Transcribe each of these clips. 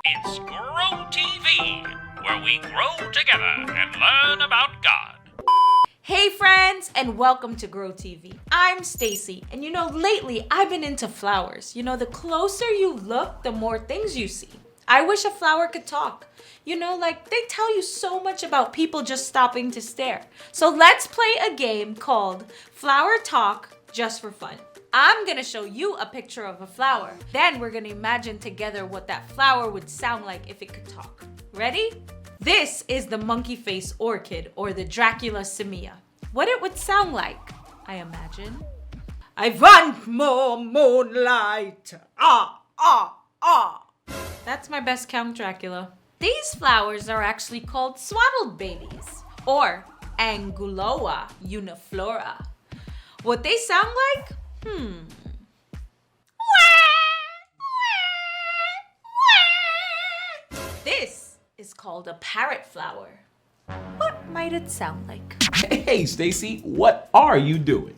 It's Grow TV, where we grow together and learn about God. Hey friends, and welcome to Grow TV. I'm Stacy, and lately I've been into flowers. The closer you look, the more things you see. I wish a flower could talk. They tell you so much about people just stopping to stare. So let's play a game called Flower Talk just for fun. I'm gonna show you a picture of a flower. Then we're gonna imagine together what that flower would sound like if it could talk. Ready? This is the monkey face orchid, or the Dracula simia. What it would sound like, I imagine. I want more moonlight. Ah, ah, ah. That's my best Count Dracula. These flowers are actually called swaddled babies, or Anguloa uniflora. What they sound like? This is called a parrot flower. What might it sound like? Hey, Stacy, what are you doing?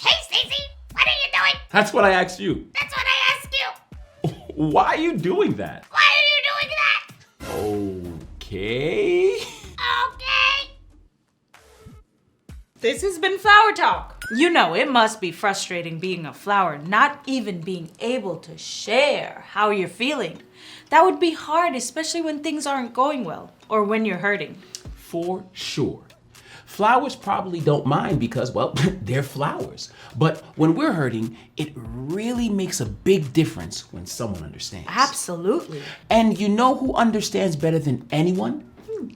Hey, Stacy, what are you doing? That's what I asked you. That's what I asked you. Why are you doing that? Why are you doing that? Okay. Okay. This has been Flower Talk. It must be frustrating being a flower, not even being able to share how you're feeling. That would be hard, especially when things aren't going well or when you're hurting. For sure. Flowers probably don't mind because, well, they're flowers. But when we're hurting, it really makes a big difference when someone understands. Absolutely. And you know who understands better than anyone?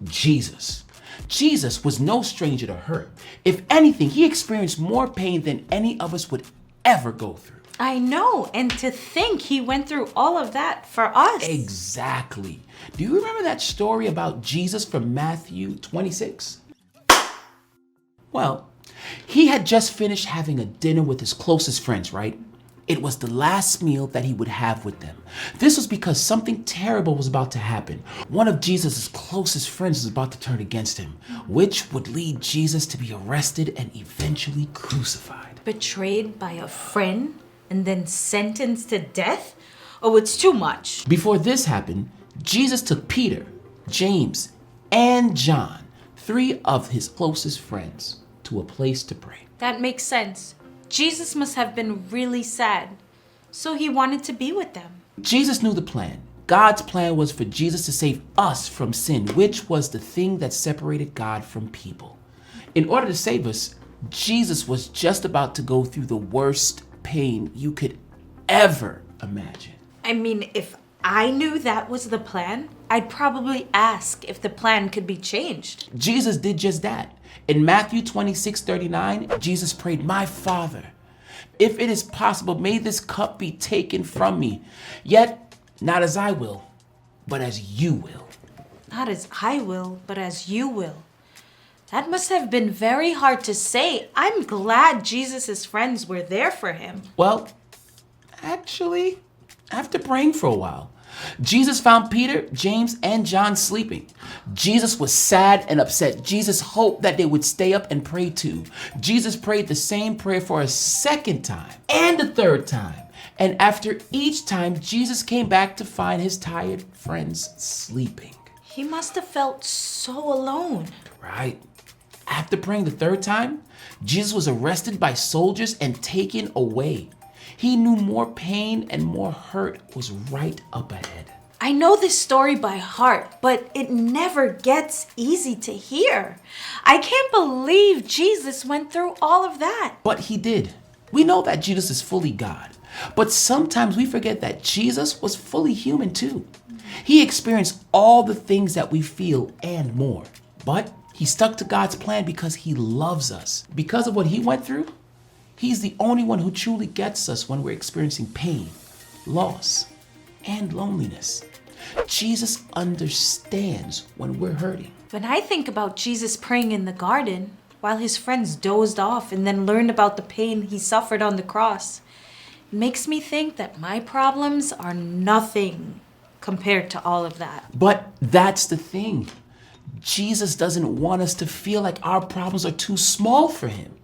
Jesus. Jesus was no stranger to hurt. If anything, he experienced more pain than any of us would ever go through. I know, and to think he went through all of that for us. Exactly. Do you remember that story about Jesus from Matthew 26? Well, he had just finished having a dinner with his closest friends, right? It was the last meal that he would have with them. This was because something terrible was about to happen. One of Jesus' closest friends was about to turn against him, which would lead Jesus to be arrested and eventually crucified. Betrayed by a friend and then sentenced to death? Oh, it's too much. Before this happened, Jesus took Peter, James, and John, 3 of his closest friends, to a place to pray. That makes sense. Jesus must have been really sad, so he wanted to be with them. Jesus knew the plan. God's plan was for Jesus to save us from sin, which was the thing that separated God from people. In order to save us, Jesus was just about to go through the worst pain you could ever imagine. I mean, if I knew that was the plan, I'd probably ask if the plan could be changed. Jesus did just that. In Matthew 26:39, Jesus prayed, "My Father, if it is possible, may this cup be taken from me. Yet, not as I will, but as you will." Not as I will, but as you will. That must have been very hard to say. I'm glad Jesus' friends were there for him. Well, actually, after praying for a while, Jesus found Peter, James, and John sleeping. Jesus was sad and upset. Jesus hoped that they would stay up and pray too. Jesus prayed the same prayer for a second time and a third time. And after each time, Jesus came back to find his tired friends sleeping. He must have felt so alone. Right. After praying the third time, Jesus was arrested by soldiers and taken away. He knew more pain and more hurt was right up ahead. I know this story by heart, but it never gets easy to hear. I can't believe Jesus went through all of that. But he did. We know that Jesus is fully God, but sometimes we forget that Jesus was fully human too. He experienced all the things that we feel and more, but he stuck to God's plan because he loves us. Because of what he went through, he's the only one who truly gets us when we're experiencing pain, loss, and loneliness. Jesus understands when we're hurting. When I think about Jesus praying in the garden while his friends dozed off and then learned about the pain he suffered on the cross, it makes me think that my problems are nothing compared to all of that. But that's the thing. Jesus doesn't want us to feel like our problems are too small for him.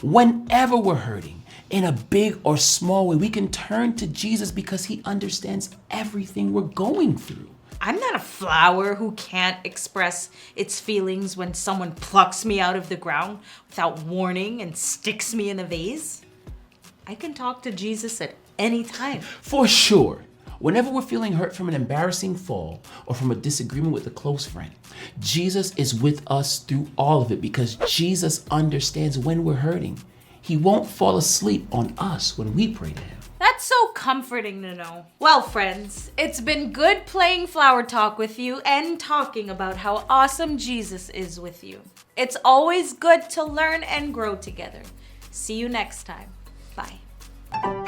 Whenever we're hurting, in a big or small way, we can turn to Jesus because he understands everything we're going through. I'm not a flower who can't express its feelings when someone plucks me out of the ground without warning and sticks me in a vase. I can talk to Jesus at any time. For sure. Whenever we're feeling hurt from an embarrassing fall or from a disagreement with a close friend, Jesus is with us through all of it because Jesus understands when we're hurting. He won't fall asleep on us when we pray to him. That's so comforting to know. Well, friends, it's been good playing Flower Talk with you and talking about how awesome Jesus is with you. It's always good to learn and grow together. See you next time. Bye.